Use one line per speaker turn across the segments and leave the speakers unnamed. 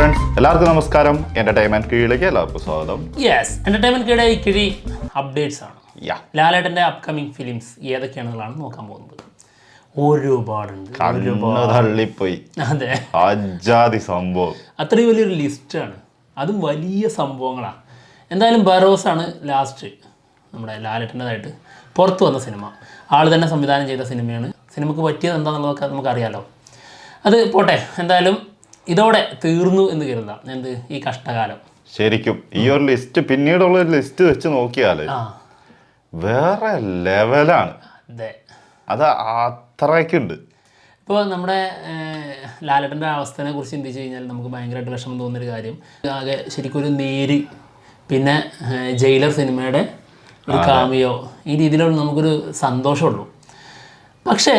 Friends, എല്ലാവർക്കും നമസ്കാരം. Entertainment കീഴിലേക്ക് എല്ലാവർക്കും സ്വാഗതം.
എന്റർടൈൻമെന്റ് കീഴിലെ കിഴി അപ്ഡേറ്റ്സ് ആണ്. ലാലേട്ടന്റെ അപ്കമിങ് ഫിലിംസ് ഏതൊക്കെയാണെന്നുള്ളതാണ് നോക്കാൻ പോകുന്നത്. ഒരുപാടുണ്ട്,
തള്ളിപ്പോയി.
അതെ,
അജാതി സംഭവം.
അത്രയും വലിയൊരു ലിസ്റ്റാണ്, അതും വലിയ സംഭവങ്ങളാണ്. എന്തായാലും ബറോസാണ് ലാസ്റ്റ് നമ്മുടെ ലാലേട്ടൻ്റെതായിട്ട് പുറത്തു വന്ന സിനിമ. ആൾ തന്നെ സംവിധാനം ചെയ്ത സിനിമയാണ്. സിനിമക്ക് പറ്റിയത് എന്താണെന്നുള്ളതൊക്കെ നമുക്കറിയാലോ. അത് പോട്ടെ, എന്തായാലും ഇതോടെ തീർന്നു എന്ന് കരുതാം. എന്ത് ഈ കഷ്ടകാലം.
ശരിക്കും ഈ ഒരു ലിസ്റ്റ്, പിന്നീടുള്ള ഒരു ലിസ്റ്റ് വെച്ച് നോക്കിയാല് വേറെ ലെവലാണ്.
അതെ,
അത് അത്രയ്ക്കുണ്ട്.
ഇപ്പോൾ നമ്മുടെ ലാലേട്ടൻ്റെ അവസ്ഥയെ കുറിച്ച് ചിന്തിച്ച് കഴിഞ്ഞാൽ നമുക്ക് ഭയങ്കരമായിട്ട് വിഷമം തോന്നുന്നൊരു കാര്യം, ആകെ ശരിക്കും ഒരു നേര്, പിന്നെ ജയിലർ സിനിമയുടെ ഒരു കാമിയോ, ഈ രീതിയിലുള്ള നമുക്കൊരു സന്തോഷമുള്ളൂ. പക്ഷേ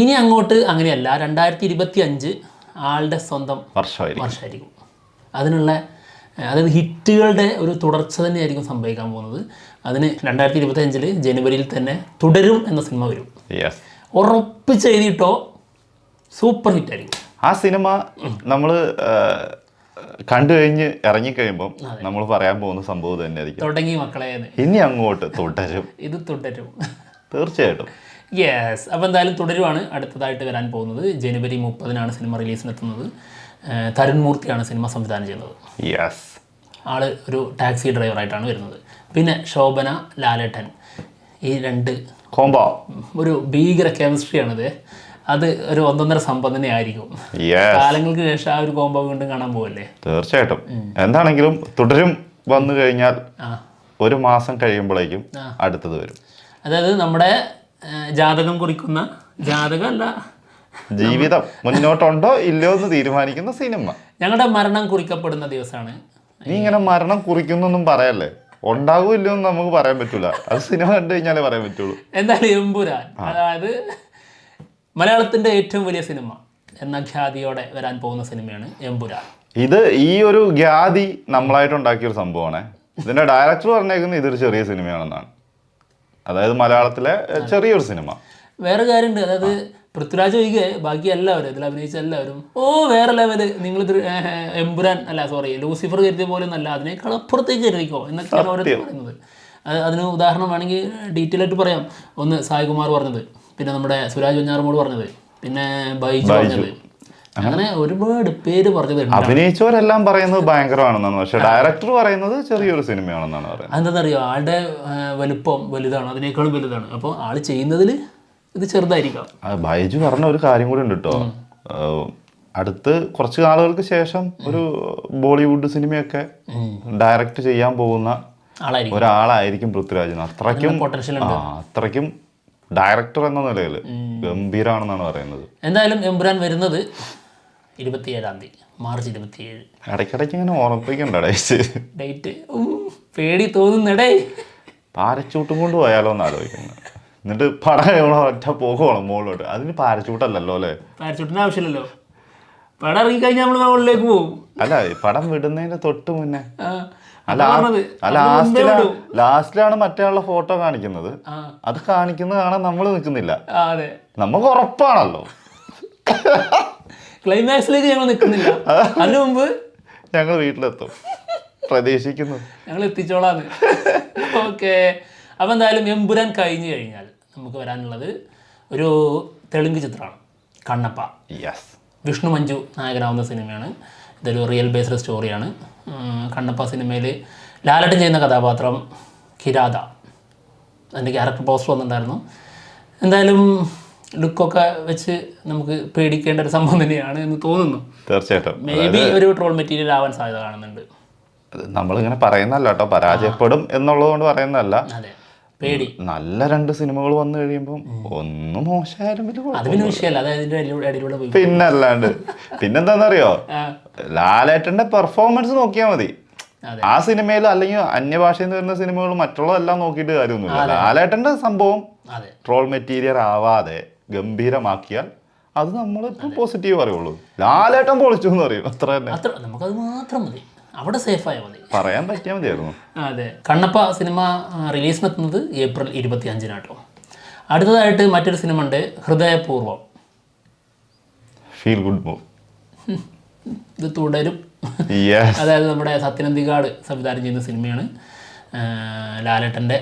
ഇനി അങ്ങോട്ട് അങ്ങനെയല്ല. 2025 ആളുടെ സ്വന്തം വർഷമായിരിക്കും. അതിനുള്ള അതായത് ഹിറ്റുകളുടെ ഒരു തുടർച്ച തന്നെയായിരിക്കും സംഭവിക്കാൻ പോകുന്നത്. അതിന് 2025 ജനുവരിയിൽ തന്നെ തുടരും എന്ന സിനിമ വരും. ഉറപ്പിച്ച് എഴുതിയിട്ടോ, സൂപ്പർ ഹിറ്റായിരിക്കും
ആ സിനിമ. നമ്മൾ കണ്ടു കഴിഞ്ഞ് ഇറങ്ങിക്കഴിയുമ്പം നമ്മൾ പറയാൻ പോകുന്ന സംഭവം തന്നെയായിരിക്കും.
തുടങ്ങി മക്കളെ,
ഇനി അങ്ങോട്ട് തുടരും.
ഇത് തുടരും
തീർച്ചയായിട്ടും.
അപ്പോൾ എന്തായാലും തുടരുവാണ് അടുത്തതായിട്ട് വരാൻ പോകുന്നത്. ജനുവരി 30 സിനിമ റിലീസിനെത്തുന്നത്. തരുൺ മൂർത്തിയാണ് സിനിമ സംവിധാനം ചെയ്യുന്നത്. ആള് ഒരു ടാക്സി ഡ്രൈവറായിട്ടാണ് വരുന്നത്. പിന്നെ ശോഭന, ലാലേട്ടൻ, ഈ രണ്ട്
കോംബോ
ഒരു ഭീകര കെമിസ്ട്രിയാണിത്. അത് ഒരു ഒന്നൊന്നര സംഭവം തന്നെ ആയിരിക്കും. കാലങ്ങൾക്ക് ശേഷം ആ ഒരു കോംബോ വീണ്ടും കാണാൻ പോവല്ലേ.
തീർച്ചയായിട്ടും. എന്താണെങ്കിലും തുടരും വന്നു കഴിഞ്ഞാൽ ഒരു മാസം കഴിയുമ്പോഴേക്കും അടുത്തത് വരും.
അതായത് നമ്മുടെ ജാതകം കുറിക്കുന്ന, ജാതകമല്ല,
ജീവിതം മുന്നോട്ടുണ്ടോ ഇല്ലയോ എന്ന് തീരുമാനിക്കുന്ന സിനിമ.
ഞങ്ങളുടെ മരണം കുറിക്കപ്പെടുന്ന ദിവസമാണ്.
നീ ഇങ്ങനെ മരണം കുറിക്കുന്നൊന്നും പറയല്ലേ. ഉണ്ടാകും ഇല്ലയോ എന്ന് നമുക്ക് പറയാൻ പറ്റൂല. അത് സിനിമ കണ്ടു കഴിഞ്ഞാലേ പറയാൻ പറ്റുള്ളൂ.
എന്തായാലും എമ്പുരാൻ, അതായത് മലയാളത്തിന്റെ ഏറ്റവും വലിയ സിനിമ എന്ന ഖ്യാതിയോടെ വരാൻ പോകുന്ന സിനിമയാണ് എമ്പുരാൻ.
ഇത് ഈ ഒരു ഖ്യാതി നമ്മളായിട്ട് ഉണ്ടാക്കിയൊരു സംഭവമാണ്. ഇതിന്റെ ഡയറക്ടർ പറഞ്ഞേക്കുന്നത് ഇതൊരു ചെറിയ സിനിമയാണെന്നാണ്. അതായത് മലയാളത്തിലെ ചെറിയൊരു സിനിമ.
വേറെ കാര്യമുണ്ട്, അതായത് പൃഥ്വിരാജ് ഒഴികെ ബാക്കി എല്ലാവരും, ഇതിൽ അഭിനയിച്ച എല്ലാവരും വേറെ ലെവല്. നിങ്ങളിത് എമ്പുരാൻ അല്ല, സോറി, ലൂസിഫർ കരുതിയ പോലെ ഒന്നല്ല, അതിനേക്കാൾ അപ്പുറത്തേക്ക് കരുതിക്കോ എന്നൊക്കെയാണ് ഓരോരുത്തർ പറയുന്നത്. അതിന് ഉദാഹരണം വേണമെങ്കിൽ ഡീറ്റെയിൽ ആയിട്ട് പറയാം. ഒന്ന് സായികുമാർ പറഞ്ഞത്, പിന്നെ നമ്മുടെ സുരാജ് വെഞ്ഞാറമൂട് പറഞ്ഞത്, പിന്നെ ബൈജു പറഞ്ഞത്, അങ്ങനെ ഒരുപാട് പേര് പറഞ്ഞത്.
അഭിനയിച്ചവരെല്ലാം പറയുന്നത് ഭയങ്കരമാണെന്നാണ്, പക്ഷെ ഡയറക്ടർ പറയുന്നത് ചെറിയൊരു സിനിമയാണെന്നാണ് പറയുന്നത്.
അതെന്താണെന്നറിയോ, ആളുടെ വലുപ്പം വലുതാണ്, അതിനേക്കാളും വലുതാണ്. അപ്പോൾ ആള് ചെയ്യുന്നതിൽ ഇത് ചെറുതായിരിക്കാം.
ബൈജു പറഞ്ഞ ഒരു കാര്യം കൂടി ഉണ്ട് കേട്ടോ. അടുത്ത് കുറച്ച് നാളുകൾക്ക് ശേഷം ഒരു ബോളിവുഡ് സിനിമയൊക്കെ ഡയറക്റ്റ് ചെയ്യാൻ പോകുന്ന ഒരാളായിരിക്കും പൃഥ്വിരാജിന്. അത്രയ്ക്കും ഡയറക്ടർ എന്ന നിലയിൽ ഗംഭീരാണെന്നാണ് പറയുന്നത്.
എന്തായാലും എമ്പുരാൻ വരുന്നത് 27 മാർച്ച് 27.
ഇടയ്ക്കിടയ്ക്ക് ഇങ്ങനെ ഓർമ്മിപ്പിക്കണ്ട
ഡേറ്റ്. പേടി തോന്നുന്നടേ.
പാരച്ചൂട്ടും കൊണ്ട് പോയാലോ എന്ന് ആലോചിക്കുന്നത്. എന്നിട്ട് പടം ഒറ്റ പോകണം മുകളിലോട്ട്. അതിന് പാരച്ചൂട്ടല്ലല്ലോ അല്ലേ?
പാരച്ചൂട്ടിന് ആവശ്യമില്ലല്ലോ. പടം ഇറങ്ങിക്കഴിഞ്ഞാൽ നമ്മൾ മുകളിലേക്ക് പോകും.
അല്ല, പടം വിടുന്നതിന് തൊട്ട് മുന്നേ ലാസ്റ്റിലാണ് മറ്റേ ആളുടെ ഫോട്ടോ കാണിക്കുന്നത്. അത് കാണിക്കുന്നത് കാണാൻ നമ്മൾ നിൽക്കുന്നില്ല. നമുക്ക് ഉറപ്പാണല്ലോ
ക്ലൈമാക്സിലേക്ക് ഞങ്ങൾ നിൽക്കുന്നില്ല. അതിനു മുമ്പ്
ഞങ്ങൾ വീട്ടിലെത്തും, പ്രതീക്ഷിക്കുന്നു.
ഞങ്ങൾ എത്തിച്ചോളാന്ന്. ഓക്കെ. അപ്പം എന്തായാലും എമ്പുരാൻ കഴിഞ്ഞു കഴിഞ്ഞാൽ നമുക്ക് വരാനുള്ളത് ഒരു തെലുങ്ക് ചിത്രമാണ്, കണ്ണപ്പ. വിഷ്ണു മഞ്ജു നായകനാവുന്ന സിനിമയാണ്. ഇതൊരു റിയൽ ബേസ്ഡ് സ്റ്റോറിയാണ്. കണ്ണപ്പ സിനിമയിൽ ലാലേട്ടൻ ചെയ്യുന്ന കഥാപാത്രം കിരാത. അതിൻ്റെ ക്യാരക്ടർ പോസ്റ്റർ വന്നിട്ടുണ്ടായിരുന്നു. എന്തായാലും ലുക്കൊക്കെ വെച്ച് നമുക്ക് പേടിക്കേണ്ട ഒരു സംഭവം തന്നെയാണ് എന്ന് തോന്നുന്നു.
തീർച്ചയായിട്ടും.
മേ ബി ഒരു ട്രോൾ മെറ്റീരിയൽ ആവാൻ സാധ്യത കാണുന്നുണ്ട്.
നമ്മളിങ്ങനെ പറയുന്നല്ല കേട്ടോ, പരാജയപ്പെടും എന്നുള്ളത് കൊണ്ട് പറയുന്നതല്ല.
അതെ, പേടി.
നല്ല 2 സിനിമകൾ വന്നു കഴിയുമ്പോൾ ഒന്നും മോശമായാലും
അതിന് വിഷയമല്ല. അതായത്
പിന്നല്ലാണ്ട് പിന്നെന്താന്നറിയോ, ലാലേട്ടന്റെ പെർഫോമൻസ് നോക്കിയാൽ മതി. ആ സിനിമയിൽ അല്ലെങ്കിൽ അന്യഭാഷയിൽ നിന്ന് വരുന്ന സിനിമകൾ മറ്റുള്ളതെല്ലാം നോക്കിയിട്ട് കാര്യമൊന്നുമില്ല. ലാലേട്ടന്റെ സംഭവം ട്രോൾ മെറ്റീരിയൽ ആവാതെ ഗംഭീരമാക്കിയാൽ അത് നമ്മളിപ്പോൾ പോസിറ്റീവ് പറയുള്ളൂ. ലാലേട്ടൻ പൊളിച്ചു എന്ന് പറയും, അത്ര തന്നെ.
നമുക്കത് മാത്രം മതി, അവിടെ സേഫായാൽ മതി,
പറയാൻ പറ്റിയാൽ മതിയായിരുന്നു.
അതെ. കണ്ണപ്പ സിനിമ റിലീസിനെത്തുന്നത് ഏപ്രിൽ 25 അടുത്തതായിട്ട് മറ്റൊരു സിനിമ ഉണ്ട്, ഹൃദയപൂർവ്വം.
Feel good move.
ഇത് തുടരും അതായത് നമ്മുടെ സത്യനന്ദിക്കാട് സംവിധാനം ചെയ്യുന്ന സിനിമയാണ്. ലാലേട്ടൻ്റെ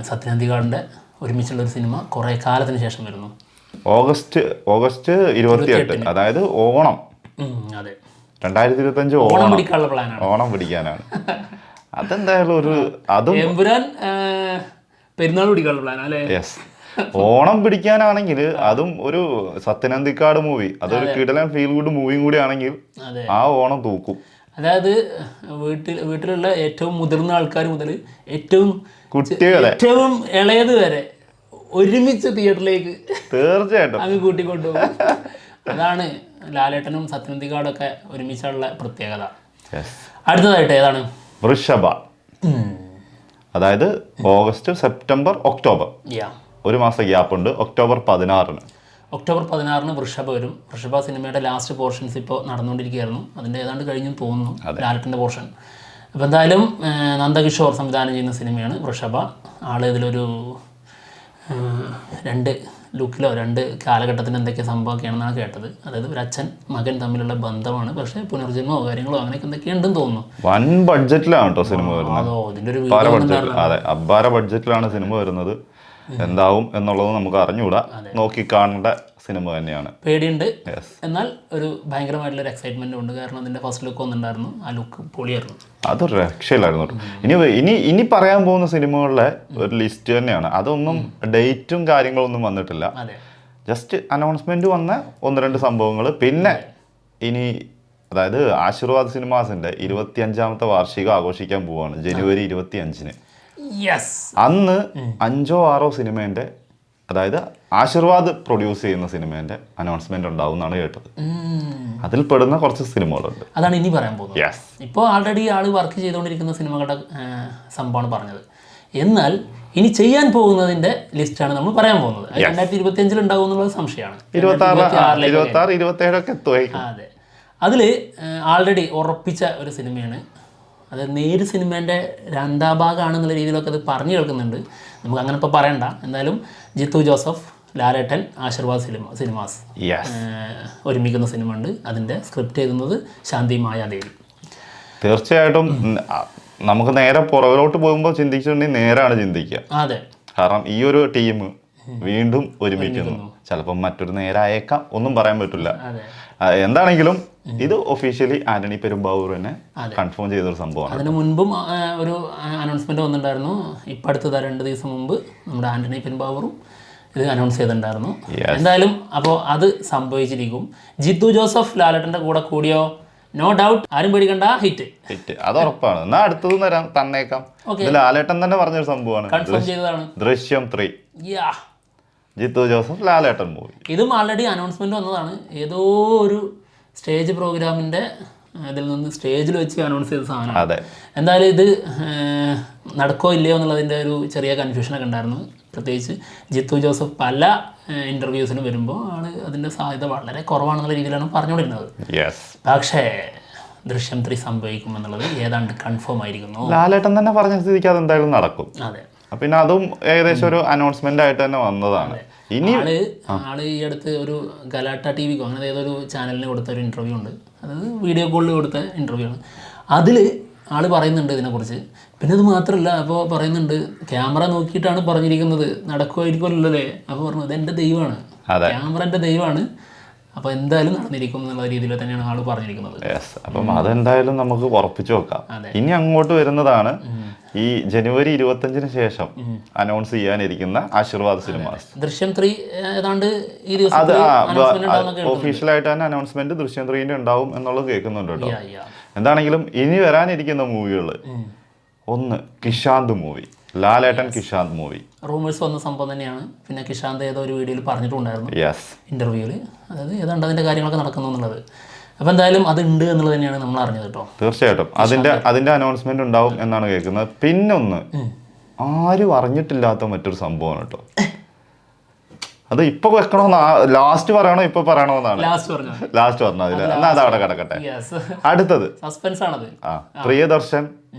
സത്യനന്ദിക്കാടിൻ്റെ ഒരുമിച്ചുള്ളൊരു സിനിമ കുറേ കാലത്തിന് ശേഷം വരുന്നു.
ഓഗസ്റ്റ് 28, അതായത് ഓണം.
അതെ,
2025
ഓണം പിടിക്കാനുള്ള പ്ലാനാണ്.
ഓണം പിടിക്കാനാണ്. അതെന്തായാലും ഒരു അതും
എമ്പുരാൻ പെരുന്നാൾ പിടിക്കാനുള്ള പ്ലാൻ അല്ലേ?
യെസ്, ഓണം പിടിക്കാനാണെങ്കിൽ അതും ഒരു സത്യനന്ദിക്കാട് മൂവി, അതൊരു കിടലൻ ഫീൽ ഗുഡ് മൂവിയും കൂടി ആണെങ്കിൽ ആ ഓണം തൂക്കും.
അതായത് വീട്ടിലുള്ള ഏറ്റവും മുതിർന്ന ആൾക്കാർ മുതൽ ഏറ്റവും ഇളയത് വരെ ഒരുമിച്ച് തിയേറ്ററിലേക്ക്
തീർച്ചയായിട്ടും
അങ്ങ് കൂട്ടിക്കൊണ്ടുപോകും. അതാണ് ലാലേട്ടനും സത്യനന്ദിക്കാടൊക്കെ ഒരുമിച്ചുള്ള പ്രത്യേകത. അടുത്തതായിട്ട് ഏതാണ്?
വൃഷഭ. അതായത് ഓഗസ്റ്റ്, സെപ്റ്റംബർ, ഒക്ടോബർ, ഒരു മാസം ഗ്യാപ്പ് ഉണ്ട്. ഒക്ടോബർ 16
വൃഷഭ വരും. വൃഷഭ സിനിമയുടെ ലാസ്റ്റ് പോർഷൻസ് ഇപ്പോൾ നടന്നുകൊണ്ടിരിക്കുകയായിരുന്നു. അതിൻ്റെ ഏതാണ്ട് കഴിഞ്ഞെന്ന് തോന്നുന്നു ലാലേട്ടൻ്റെ പോർഷൻ. അപ്പോൾ എന്തായാലും നന്ദകിഷോർ സംവിധാനം ചെയ്യുന്ന സിനിമയാണ് വൃഷഭ. ആള് ഇതിലൊരു 2 ലുക്കിലോ 2 കാലഘട്ടത്തിന് എന്തൊക്കെ സംഭവമൊക്കെയാണെന്നാണ് കേട്ടത്. അതായത് ഒരു അച്ഛൻ മകൻ തമ്മിലുള്ള ബന്ധമാണ്, പക്ഷേ പുനർജന്മോ കാര്യങ്ങളോ അങ്ങനെയൊക്കെ എന്തൊക്കെയുണ്ടെന്ന് തോന്നുന്നു.
വൻ ബഡ്ജറ്റിലാണ് കേട്ടോ സിനിമ വരുന്നത്.
അതോ ഇതിൻ്റെ ഒരു
അബ്ബാര ബഡ്ജറ്റിലാണ് സിനിമ വരുന്നത്. എന്താവും എന്നുള്ളത് നമുക്ക് അറിഞ്ഞുകൂടാ, നോക്കി കാണേണ്ട സിനിമ തന്നെയാണ്.
പേടിയുണ്ട്, എന്നാൽ ഒരു ഭയങ്കരമായിട്ടുള്ളൊരു എക്സൈറ്റ്മെന്റ് ഉണ്ട്. കാരണം അതിന്റെ ഫസ്റ്റ് ലുക്ക് ഒന്നുണ്ടായിരുന്നു, ആ ലുക്ക് പൊളിയായിരുന്നു.
അതൊരു രക്ഷയിലായിരുന്നു. ഇനി പറയാൻ പോകുന്ന സിനിമകളുടെ ഒരു ലിസ്റ്റ് തന്നെയാണ്. അതൊന്നും ഡേറ്റും കാര്യങ്ങളൊന്നും വന്നിട്ടില്ല. ജസ്റ്റ് അനൗൺസ്മെന്റ് വന്ന 1-2 സംഭവങ്ങൾ. പിന്നെ ഇനി അതായത് ആശീർവാദ് സിനിമാസിന്റെ 25ാമത്തെ വാർഷികം ആഘോഷിക്കാൻ പോവാണ് ജനുവരി 25-ന്. അന്ന് 5-6 സിനിമേന്റെ, അതായത് ആശീർവാദ് പ്രൊഡ്യൂസ് ചെയ്യുന്ന സിനിമേന്റെ അനൗൺസ്മെന്റ് ഉണ്ടാവും എന്നാണ് കേട്ടത്. അതിൽ പെടുന്ന കുറച്ച് സിനിമകളുണ്ട്.
അതാണ് ഇനി പറയാൻ പോകുന്നത്. ഇപ്പോൾ ആൾറെഡി ആള് വർക്ക് ചെയ്തുകൊണ്ടിരിക്കുന്ന സിനിമകളുടെ സംഭവമാണ് പറഞ്ഞത്. എന്നാൽ ഇനി ചെയ്യാൻ പോകുന്നതിന്റെ ലിസ്റ്റാണ് നമ്മൾ പറയാൻ പോകുന്നത്. 2025 ഉണ്ടാവും എന്നുള്ളത് സംശയമാണ്.
26, 27 ഒക്കെ എത്തുമായിരിക്കും.
അതെ, അതില് ആൾറെഡി ഉറപ്പിച്ച ഒരു സിനിമയാണ്. അത് നേര് സിനിമേൻ്റെ 2ാം ഭാഗമാണെന്നുള്ള രീതിയിലൊക്കെ അത് പറഞ്ഞു കേൾക്കുന്നുണ്ട്. നമുക്ക് അങ്ങനെ ഇപ്പോൾ പറയണ്ട. എന്തായാലും ജിത്തു ജോസഫ്, ലാലേട്ടൻ, ആശീർവാദ് സിനിമാസ് ഒരുമിക്കുന്ന സിനിമ ഉണ്ട്. അതിൻ്റെ സ്ക്രിപ്റ്റ് എഴുതുന്നത് ശാന്തി മായാദേവി.
തീർച്ചയായിട്ടും നമുക്ക് നേരെ പുറകിലോട്ട് പോകുമ്പോൾ ചിന്തിച്ചിട്ടുണ്ടെങ്കിൽ നേരാണ് ചിന്തിക്കുക.
അതെ,
കാരണം ഈ ഒരു ടീം വീണ്ടും ഒരുമിക്കുന്നു. ചിലപ്പം മറ്റൊരു നേരായേക്കാം, ഒന്നും പറയാൻ പറ്റില്ല. എന്താണെങ്കിലും ഇത് ഒഫീഷ്യലി ആന്റണി പെരുമ്പാവൂർ തന്നെ കൺഫേം ചെയ്തൊരു സംഭവമാണ്.
അതിന് മുൻപും ഒരു അനൗൺസ്മെന്റ് വന്നിട്ടുണ്ടായിരുന്നു. ഇപ്പം അടുത്ത 2 ദിവസം മുമ്പ് നമ്മുടെ ആന്റണി പെരുമ്പാവൂറും ഇത് അനൗൺസ് ചെയ്തിട്ടുണ്ടായിരുന്നു. എന്തായാലും അപ്പോൾ അത് സംഭവിച്ചിരിക്കും. ജിത്തു ജോസഫ് ലാലേട്ടൻ്റെ കൂടെ കൂടിയോ? നോ ഡൗട്ട്, ആരും പേടിക്കണ്ട, ഹിറ്റ്.
അത് ഉറപ്പാണ്. എന്നാൽ അടുത്തത് തന്നേക്കാം. ലാലേട്ടൻ തന്നെ പറഞ്ഞൊരു സംഭവമാണ്,
കൺഫേം ചെയ്തതാണ്.
ദൃശ്യം 3. ജിത്തു ജോസഫ് ലാലേട്ടൻ മൂവി.
ഇതും ആൾറെഡി അനൗൺസ്മെന്റ് വന്നതാണ്. ഏതോ ഒരു സ്റ്റേജ് പ്രോഗ്രാമിന്റെ ഇതിൽ നിന്ന് സ്റ്റേജിൽ വെച്ച് അനൗൺസ് ചെയ്ത സാധനമാണ്. എന്തായാലും ഇത് നടക്കോ ഇല്ലയോ എന്നുള്ളതിൻ്റെ ഒരു ചെറിയ കൺഫ്യൂഷനൊക്കെ ഉണ്ടായിരുന്നു. പ്രത്യേകിച്ച് ജിത്തു ജോസഫ് പല ഇൻ്റർവ്യൂസിനും വരുമ്പോൾ അതിൻ്റെ സാധ്യത വളരെ കുറവാണെന്നുള്ള രീതിയിലാണ് പറഞ്ഞുകൊണ്ടിരുന്നത്. പക്ഷേ ദൃശ്യം 3 സംഭവിക്കുമെന്നുള്ളത് ഏതാണ്ട് കൺഫേം ആയിരിക്കുന്നു.
ലാലേട്ടൻ തന്നെ പറഞ്ഞ സ്ഥിതിക്ക് അതെന്തായാലും നടക്കും.
അതെ,
പിന്നെ അതും ഏകദേശം ഒരു അനൗൺസ്മെന്റ് ആയിട്ട് തന്നെ വന്നതാണ്. ഇനി
ആള് ഈ അടുത്ത് ഒരു ഗലാട്ട TV അങ്ങനെ ഏതൊരു ചാനലിന് കൊടുത്ത ഒരു ഇൻ്റർവ്യൂ ഉണ്ട്. അതായത് വീഡിയോ കോളിൽ കൊടുത്ത ഇൻ്റർവ്യൂ ആണ്. അതിൽ ആള് പറയുന്നുണ്ട് ഇതിനെക്കുറിച്ച്. പിന്നെ അത് മാത്രമല്ല, അപ്പോൾ പറയുന്നുണ്ട് ക്യാമറ നോക്കിയിട്ടാണ് പറഞ്ഞിരിക്കുന്നത്, നടക്കുമായിരിക്കുമല്ലേ. അപ്പോൾ പറഞ്ഞു ഇതെൻ്റെ ദൈവമാണ്, ക്യാമറ എൻ്റെ ദൈവമാണ്, അപ്പോൾ എന്തായാലും നടന്നിരിക്കും എന്നുള്ള രീതിയിൽ തന്നെയാണ് ആള് പറഞ്ഞിരിക്കുന്നത്.
അപ്പം അതെന്തായാലും നമുക്ക് ഉറപ്പിച്ചു വെക്കാം. ഇനി അങ്ങോട്ട് വരുന്നതാണ് ഈ ജനുവരി 25-ന് ശേഷം അനൗൺസ് ചെയ്യാനിരിക്കുന്ന ആശീർവാദ് സിനിമാസ്.
ദൃശ്യം 3 ഏതാണ്ട് ഈ ദിവസം
ഒഫീഷ്യലായിട്ട് തന്നെ അനൗൺസ്മെന്റ് ദൃശ്യം 3 ഉണ്ടാവും എന്നുള്ളത് കേൾക്കുന്നുണ്ട് കേട്ടോ. എന്താണെങ്കിലും ഇനി വരാനിരിക്കുന്ന മൂവികൾ, ഒന്ന് കിഷാന്ത് മൂവി, ലാലേട്ടൻ കിഷാന്ത് മൂവി.
റൂമേഴ്സ് വന്ന സംഭവം തന്നെയാണ്. പിന്നെ കിഷാന്ത് ഏതോ ഒരു വീഡിയോയിൽ പറഞ്ഞിട്ടുണ്ടായിരുന്നു ഇന്റർവ്യൂവിൽ, അതായത് ഏതാണ്ട് അതിന്റെ കാര്യങ്ങളൊക്കെ നടക്കുന്നു എന്നുള്ളത്. അപ്പോൾ എന്തായാലും അതുണ്ട് എന്നുള്ളത് തന്നെയാണ് നമ്മൾ അറിഞ്ഞത് കേട്ടോ.
തീർച്ചയായിട്ടും അതിന്റെ അനൗൺസ്മെന്റ് ഉണ്ടാവും എന്നാണ് കേൾക്കുന്നത്. പിന്നൊന്ന് ആരും അറിഞ്ഞിട്ടില്ലാത്ത മറ്റൊരു സംഭവമാണ് കേട്ടോ. അത് ഇപ്പൊ വെക്കണോന്ന് ലാസ്റ്റ് പറയണോ ഇപ്പൊ പറയണോന്നാണ് ലാസ്റ്റ് പറഞ്ഞത്. എന്നാ അത് അവിടെ കിടക്കട്ടെ. അടുത്തത്
സസ്പെൻസ് ആണത്.
പ്രിയദർശൻ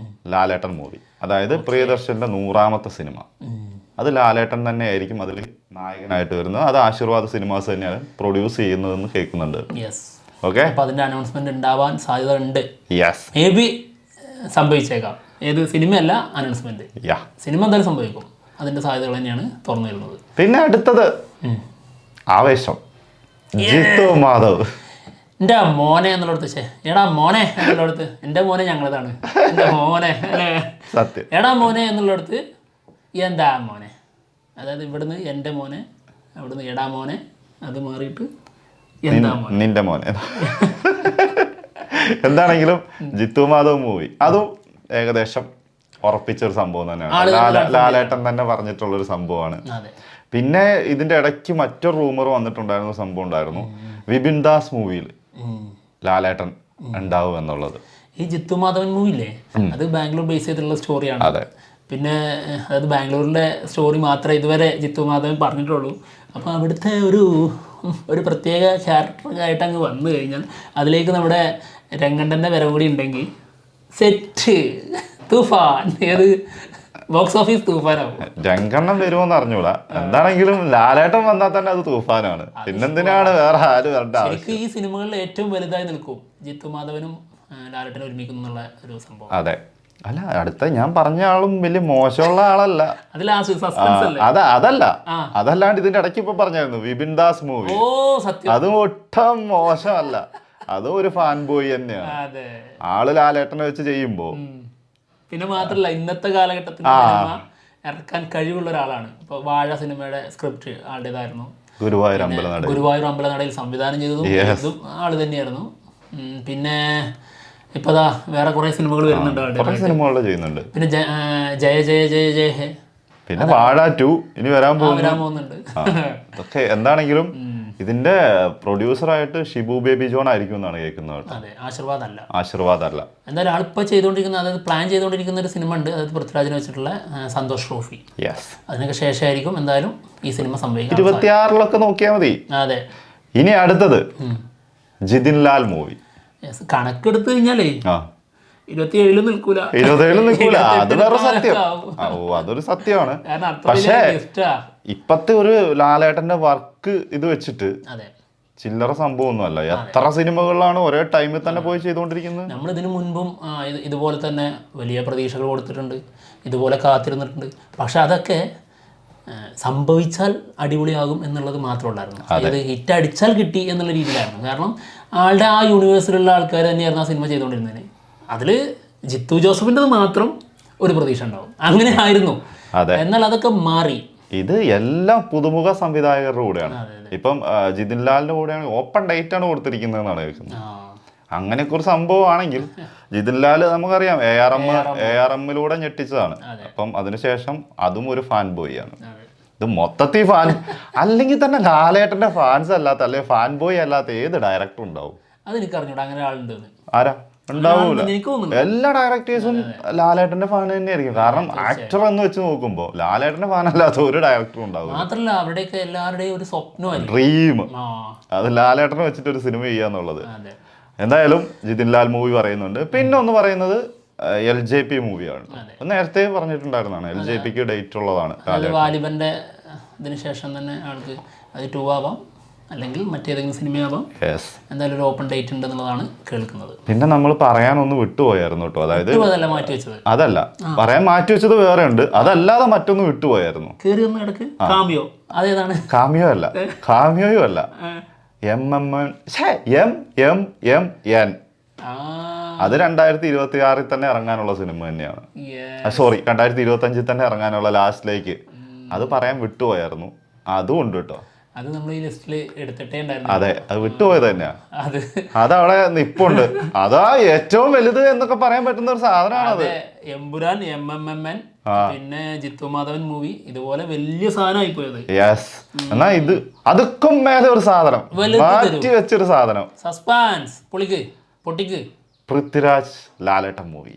ലാലേട്ടൻ മൂവി, അതായത് പ്രിയദർശന്റെ 100ാമത്തെ സിനിമ. അത് ലാലേട്ടൻ തന്നെ ആയിരിക്കും അതിൽ നായകനായിട്ട് വരുന്നത്. അത് ആശീർവാദ് സിനിമാസ് തന്നെയാണ് പ്രൊഡ്യൂസ് ചെയ്യുന്നതെന്ന് കേൾക്കുന്നുണ്ട്. ഓക്കെ,
അപ്പോൾ അതിൻ്റെ അനൗൺസ്മെന്റ് ഉണ്ടാവാൻ സാധ്യത ഉണ്ട്.
യെസ്,
മേ ബി സംഭവിച്ചേക്കാം. ഏത് സിനിമയല്ല, അനൗൺസ്മെന്റ്. സിനിമ എന്തായാലും സംഭവിക്കും. അതിന്റെ സാധ്യതകൾ തന്നെയാണ് തുറന്നു വരുന്നത്.
പിന്നെ അടുത്തത് ആവേശം, ജിത്തു മാധവ്.
എൻ്റെ മോനെ എന്നുള്ളടത്ത് എടാ മോനെ എന്നുള്ളടത്ത് എൻ്റെ മോനെ ഞങ്ങളതാണ്. എൻ്റെ മോനെ അല്ലേ,
സത്യം.
എടാ മോനെ എന്നുള്ളടത്ത് എന്താ മോനെ, അതായത് ഇവിടുന്ന് എൻ്റെ മോനെ, അവിടുന്ന് എടാ മോനെ, അത് മാറിയിട്ട് എന്താ മോനെ,
നിന്റെ മോനെ. എന്താണെങ്കിലും ജിത്തു മാധവ് മൂവി അതും ഏകദേശം ഉറപ്പിച്ചൊരു സംഭവം തന്നെയാണ്. ലാലേട്ടൻ തന്നെ പറഞ്ഞിട്ടുള്ളൊരു സംഭവമാണ്. പിന്നെ ഇതിന്റെ ഇടയ്ക്ക് മറ്റൊരു റൂമർ വന്നിട്ടുണ്ടായിരുന്ന സംഭവം ഉണ്ടായിരുന്നു, വിപിൻ ദാസ് മൂവിയിൽ ലാലേട്ടൻ ഉണ്ടാവും എന്നുള്ളത്.
ഈ ജിത്തു മാധവൻ മൂവിയില്ലേ, അത് ബാംഗ്ലൂർ ബേസ് ചെയ്തിട്ടുള്ള സ്റ്റോറിയാണ്.
അതെ.
പിന്നെ അതായത് ബാംഗ്ലൂരിലെ സ്റ്റോറി മാത്രമേ ഇതുവരെ ജിത്തു മാധവൻ പറഞ്ഞിട്ടുള്ളൂ. അപ്പോൾ അവിടുത്തെ ഒരു പ്രത്യേക ക്യാരക്ടറായിട്ട് അങ്ങ് വന്നു കഴിഞ്ഞാൽ അതിലേക്ക് നമ്മുടെ രംഗണ്ണൻ്റെ വരവ് കൂടി ഉണ്ടെങ്കിൽ സെറ്റ് തൂഫാൻ. ഏത് ബോക്സ് ഓഫീസ് തൂഫാനാവും.
രംഗണ്ണം വരുമോന്ന് അറിഞ്ഞൂടാ. എന്താണെങ്കിലും ലാലേട്ടൻ വന്നാൽ തന്നെ അത് തൂഫാനാണ്. പിന്നെന്തിനാണ് വേറെ ആരും വരേണ്ട ആവശ്യം.
ഈ സിനിമകളിൽ ഏറ്റവും വലുതായി നിൽക്കും ജിത്തു മാധവനും ലാലേട്ടനും ഒരുമിക്കുന്നു എന്നുള്ള ഒരു സംഭവം.
അതെ. അല്ല, അടുത്ത ഞാൻ പറഞ്ഞ ആളും വലിയ മോശമുള്ള ആളല്ല. അതല്ലാണ്ട് ഇതിന്റെ ഇടയ്ക്ക് ഇപ്പൊ പറഞ്ഞായിരുന്നു വിപിൻ ദാസ് മൂവി, അതും ഒട്ടും മോശമല്ല. അതും ഒരു ഫാൻ ബോയ് തന്നെയാണ്. ആള് ലാലേട്ടനെ വെച്ച് ചെയ്യുമ്പോ
പിന്നെ മാത്രല്ല ഇന്നത്തെ കാലഘട്ടത്തിൽ ഇറക്കാൻ കഴിവുള്ള ഒരാളാണ്. ഇപ്പൊ വാഴ സിനിമയുടെ സ്ക്രിപ്റ്റ് ആളുടേതായിരുന്നു.
ഗുരുവായൂർ
അമ്പലനടയിൽ സംവിധാനം ചെയ്തതും ആള് തന്നെയായിരുന്നു. പിന്നെ ഇപ്പൊ വേറെ കുറെ സിനിമകൾ വരുന്നുണ്ട്. പിന്നെ ജയ ജയ ജയ ജയ ഹേ,
പിന്നെ വാഴ 2 ഇനി വരാൻ
പോകുന്നുണ്ട്.
എന്താണെങ്കിലും ഇതിന്റെ പ്രൊഡ്യൂസറായിട്ട് ഷിബു ബേബി ജോൺ ആയിരിക്കും എന്നാണ് കേൾക്കുന്നത്. ആശീർവാദ് അല്ല.
എന്തായാലും ആളിപ്പോൾ ചെയ്തുകൊണ്ടിരിക്കുന്ന, അതായത് പ്ലാൻ ചെയ്തുകൊണ്ടിരിക്കുന്ന ഒരു സിനിമ ഉണ്ട്, അതായത് പൃഥ്വിരാജിനെ വെച്ചിട്ടുള്ള സന്തോഷ് ട്രോഫി. അതിനൊക്കെ ശേഷമായിരിക്കും എന്തായാലും ഈ സിനിമ സംഭവിക്കും.
26 നോക്കിയാൽ മതി.
അതെ.
ഇനി അടുത്തത് ജിതിൻ ലാൽ മൂവി.
കണക്കെടുത്ത് കഴിഞ്ഞാലേ 27 നിൽക്കൂല.
അത് വേറെ സത്യം. അതൊരു സത്യമാണ്. പക്ഷേ ഇപ്പത്തെ ഒരു ലാലേട്ടന്റെ വർക്ക് ഇത് വെച്ചിട്ട് ചില്ലറ സംഭവമൊന്നുമല്ല. എത്ര സിനിമകളിലാണ് ഒരേ ടൈമിൽ തന്നെ പോയി ചെയ്തുകൊണ്ടിരിക്കുന്നത്.
നമ്മൾ ഇതിനു മുൻപും ഇതുപോലെ തന്നെ വലിയ പ്രതീക്ഷകൾ കൊടുത്തിട്ടുണ്ട്, ഇതുപോലെ കാത്തിരുന്നിട്ടുണ്ട്. പക്ഷെ അതൊക്കെ സംഭവിച്ചാൽ അടിപൊളിയാകും എന്നുള്ളത് മാത്രമുണ്ടായിരുന്നു. അതായത് ഹിറ്റ് അടിച്ചാൽ കിട്ടി എന്നുള്ള രീതിയിലായിരുന്നു. കാരണം ആളുടെ ആ യൂണിവേഴ്സിലുള്ള ആൾക്കാർ തന്നെയായിരുന്നു ആ സിനിമ ചെയ്തുകൊണ്ടിരുന്നതിന്. അതിൽ ജിത്തു ജോസഫിൻ്റെത് മാത്രം ഒരു പ്രതീക്ഷ ഉണ്ടാവും. അങ്ങനെ ആയിരുന്നു. എന്നാൽ അതൊക്കെ മാറി.
ഇത് എല്ലാം പുതുമുഖ സംവിധായകരുടെ കൂടെയാണ്. ഇപ്പം ജിതിൻ ലാലിന്റെ കൂടെയാണ് ഓപ്പൺ ഡേറ്റ് ആണ് കൊടുത്തിരിക്കുന്നതെന്നാണ് കേൾക്കുന്നത്. അങ്ങനെയൊക്കെ ഒരു സംഭവമാണെങ്കിൽ ജിതിൻ ലാൽ നമുക്കറിയാം ARM ഞെട്ടിച്ചതാണ്. അപ്പം അതിനുശേഷം അതും ഒരു ഫാൻ ബോയ് ആണ്. ഇത് മൊത്തത്തിൽ ഫാൻ അല്ലെങ്കിൽ തന്നെ ലാലേട്ടന്റെ ഫാൻസ് അല്ലാത്ത അല്ലെങ്കിൽ ഫാൻ ബോയ് അല്ലാത്ത ഏത് ഡയറക്ടർ ഉണ്ടാവും?
അതെനിക്കറിഞ്ഞൂടാ അങ്ങനെ ആളുണ്ട്.
ആരാ? ഉണ്ടാവൂല. എല്ലാ ഡയറക്ടേഴ്സും ലാലേട്ടന്റെ ഫാൻ തന്നെയായിരിക്കും. കാരണം ആക്ടർ എന്ന് വെച്ച് നോക്കുമ്പോൾ ലാലേട്ടന്റെ ഫാൻ അല്ലാത്ത ഒരു ഡയറക്ടറും ഉണ്ടാവും.
മാത്രല്ല അവരുടെയൊക്കെ എല്ലാവരുടെയും ഒരു സ്വപ്നമാണ്,
ഡ്രീം. അത് ലാലേട്ടനെ വെച്ചിട്ട് ഒരു സിനിമ ചെയ്യാന്നുള്ളത്. എന്തായാലും ജിതിൻ ലാൽ മൂവി പറയുന്നുണ്ട്. പിന്നെ ഒന്ന് പറയുന്നത് LJP മൂവിയാണ്. നേരത്തെ പറഞ്ഞിട്ടുണ്ടായിരുന്നാണ് LJPക്ക് ഡേറ്റ് ഉള്ളതാണ്.
വാലിബന്റെ ഇതിന് ശേഷം തന്നെ ആൾക്ക് അത് 2 ആവാം, അല്ലെങ്കിൽ മറ്റേതെങ്കിലും സിനിമയാവാം. എന്തായാലും ഒരു ഓപ്പൺ ഡേറ്റ് ഉണ്ട് എന്നുള്ളതാണ് കേൾക്കുന്നത്.
പിന്നെ നമ്മൾ പറയാനൊന്ന് വിട്ടുപോയായിരുന്നു കേട്ടോ. അതായത് അതല്ല പറയാൻ മാറ്റിവെച്ചത് വേറെ ഉണ്ട്. അതല്ലാതെ മറ്റൊന്ന് വിട്ടുപോയായിരുന്നു. കാമിയോ അല്ല, കാമിയോയും അല്ല, MMN. അത് 2026 തന്നെ ഇറങ്ങാനുള്ള സിനിമ തന്നെയാണ്. സോറി, 2025 തന്നെ ഇറങ്ങാനുള്ള ലാസ്റ്റിലേക്ക്. അത് പറയാൻ വിട്ടുപോയായിരുന്നു. അതും ഉണ്ട് കേട്ടോ.
അത് നമ്മൾ ഈ ലിസ്റ്റിൽ എടുത്തിട്ടേ ഉണ്ടായിരുന്നു.
അതെ, അത് വിട്ടുപോയത് തന്നെയാ. അതവിടെ നിപ്പുണ്ട്. അതാ ഏറ്റവും വലുത് എന്നൊക്കെ പറയാൻ പറ്റുന്ന ഒരു സാധനമാണത്.
എമ്പുരാൻ, MMN, പിന്നെ ജിത്തു മാധവൻ മൂവി, ഇതുപോലെ വലിയ സാധനമായി പോയത്.
എന്നാ ഇത് അതൊക്കെ മേലെ ഒരു സാധനം മാറ്റി വെച്ചൊരു സാധനം.
സസ്പെൻസ് പൊട്ടിക്ക്.
പൃഥ്വിരാജ് ലാലേട്ടൻ മൂവി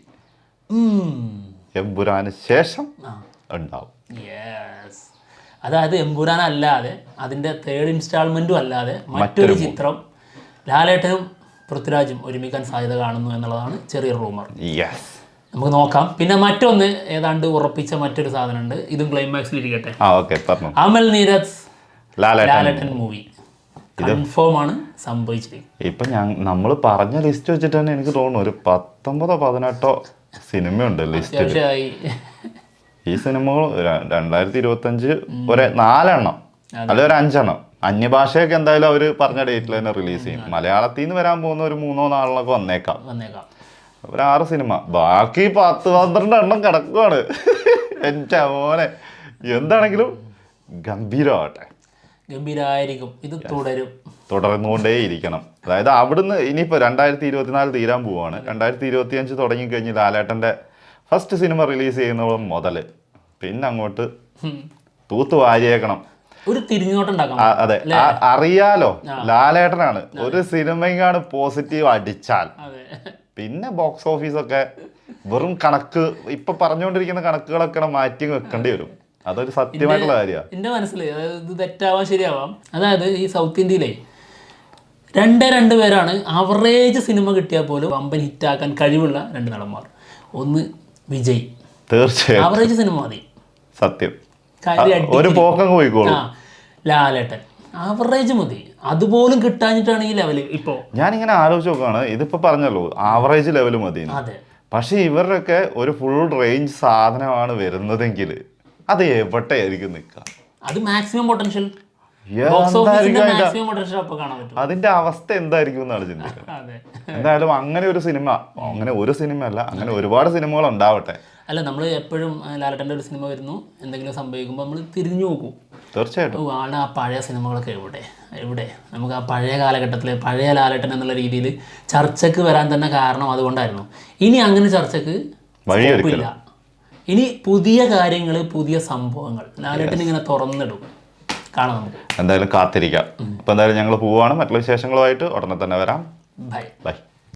എമ്പുരാന് ശേഷം ഉണ്ടാവും.
അതായത് എമ്പുരാൻ അല്ലാതെ അതിൻ്റെ 3rd ഇൻസ്റ്റാൾമെൻറ്റും അല്ലാതെ മറ്റൊരു ചിത്രം ലാലേട്ടനും പൃഥ്വിരാജും ഒരുമിക്കാൻ സാധ്യത കാണുന്നു എന്നുള്ളതാണ് ചെറിയൊരു റൂമർ. നമുക്ക് നോക്കാം. പിന്നെ മറ്റൊന്ന് ഏതാണ്ട് ഉറപ്പിച്ച മറ്റൊരു സാധനമുണ്ട്. ഇതും ക്ലൈമാക്സിൽ ഇരിക്കട്ടെ. അമൽ നീരദ് ലാലേട്ടൻ മൂവി കൺഫേം ആണ് സംഭവിച്ചിരിക്കുന്നത്.
ഇപ്പൊ നമ്മൾ പറഞ്ഞ ലിസ്റ്റ് വെച്ചിട്ട് തന്നെ എനിക്ക് തോന്നുന്നു ഒരു 19-18 സിനിമയുണ്ട് ലിസ്റ്റിൽ.
അത്യാവശ്യമായി
ഈ സിനിമകൾ 2025 ഒരു 4 എണ്ണം അല്ലെ ഒരു 5 എണ്ണം. അന്യഭാഷയൊക്കെ എന്തായാലും അവർ പറഞ്ഞ ഡേറ്റിൽ തന്നെ റിലീസ് ചെയ്യും. മലയാളത്തിൽ നിന്ന് വരാൻ പോകുന്ന ഒരു 3-4 വന്നേക്കാം. ഒരു 6 സിനിമ, ബാക്കി 10-12 എണ്ണം കിടക്കുവാണ്. എൻ്റെ മോനെ, എന്താണെങ്കിലും ഗംഭീരമാവട്ടെ,
ഗംഭീരമായിരിക്കും. ഇത്
തുടർന്നുകൊണ്ടേ ഇരിക്കണം. അതായത് അവിടുന്ന് ഇനിയിപ്പോൾ 2024 തീരാൻ പോവാണ്. 2025 തുടങ്ങിക്കഴിഞ്ഞ് ലാലേട്ടൻ്റെ ഫസ്റ്റ് സിനിമ റിലീസ് ചെയ്യുന്നത് മുതൽ പിന്നെ അങ്ങോട്ട് തൂത്ത് വാരിയേക്കണം.
ഒരു തിരിഞ്ഞോട്ടുണ്ടാക്കാം.
അതെ, അറിയാലോ ലാലേട്ടനാണ്. ഒരു സിനിമയാണ് പോസിറ്റീവ് അടിച്ചാൽ പിന്നെ ബോക്സ് ഓഫീസൊക്കെ വെറും കണക്ക്, ഇപ്പൊ പറഞ്ഞുകൊണ്ടിരിക്കുന്ന കണക്കുകളൊക്കെ മാറ്റി വെക്കേണ്ടി വരും. അതൊരു സത്യമായിട്ടുള്ള കാര്യമാണ്
എൻ്റെ മനസ്സിൽ. അതായത് ഇത് തെറ്റാവാം ശരിയാവാം. അതായത് ഈ സൗത്ത് ഇന്ത്യയിലെ 2 പേരാണ് ആവറേജ് സിനിമ കിട്ടിയാൽ പോലും വമ്പൻ ഹിറ്റാക്കാൻ കഴിവുള്ള 2 നടന്മാർ. ഒന്ന് വിജയ്,
തീർച്ചയായും
ആവറേജ് സിനിമ മതി,
സത്യം, ഒരു പോക്കം പോയിക്കോളും.
ലാലേട്ടൻ ആവറേജ് മതി, അതുപോലും കിട്ടാഞ്ഞിട്ടാണ് ഈ ലെവല്. ഇപ്പോ
ഞാനിങ്ങനെ ആലോചിച്ച് നോക്കുകയാണ്, ഇതിപ്പോ പറഞ്ഞല്ലോ ആവറേജ് ലെവൽ മതി. പക്ഷെ ഇവരുടെയൊക്കെ ഒരു ഫുൾ റേഞ്ച് സാധനമാണ് വരുന്നതെങ്കിൽ അത് എവിടെയായിരിക്കും നിൽക്കുക?
അത് മാക്സിമം പൊട്ടൻഷ്യൽ,
അതിന്റെ അവസ്ഥ എന്തായിരിക്കും എന്നാണ് ചിന്തിക്കുന്നത്. എന്തായാലും അങ്ങനെ ഒരു സിനിമ, അങ്ങനെ ഒരു സിനിമയല്ല, അങ്ങനെ ഒരുപാട് സിനിമകൾ ഉണ്ടാവട്ടെ.
അല്ല, നമ്മൾ എപ്പോഴും ലാലേട്ടൻ്റെ ഒരു സിനിമ വരുന്നു, എന്തെങ്കിലും സംഭവിക്കുമ്പോൾ നമ്മൾ തിരിഞ്ഞു നോക്കും.
തീർച്ചയായിട്ടും
ആളുടെ ആ പഴയ സിനിമകളൊക്കെ എവിടെ നമുക്ക് ആ പഴയ കാലഘട്ടത്തിൽ പഴയ ലാലേട്ടൻ എന്നുള്ള രീതിയിൽ ചർച്ചയ്ക്ക് വരാൻ തന്നെ കാരണം അതുകൊണ്ടായിരുന്നു. ഇനി അങ്ങനെ ചർച്ചയ്ക്ക് വഴിയില്ല. ഇനി പുതിയ കാര്യങ്ങൾ, പുതിയ സംഭവങ്ങൾ ലാലേട്ടൻ ഇങ്ങനെ തുറന്നിടും. കാണാം നമുക്ക്.
എന്തായാലും കാത്തിരിക്കാം. അപ്പോൾ എന്തായാലും ഞങ്ങൾ പോവുകയാണ്. മറ്റുള്ള വിശേഷങ്ങളുമായിട്ട് ഉടനെ തന്നെ വരാം.
ബൈ.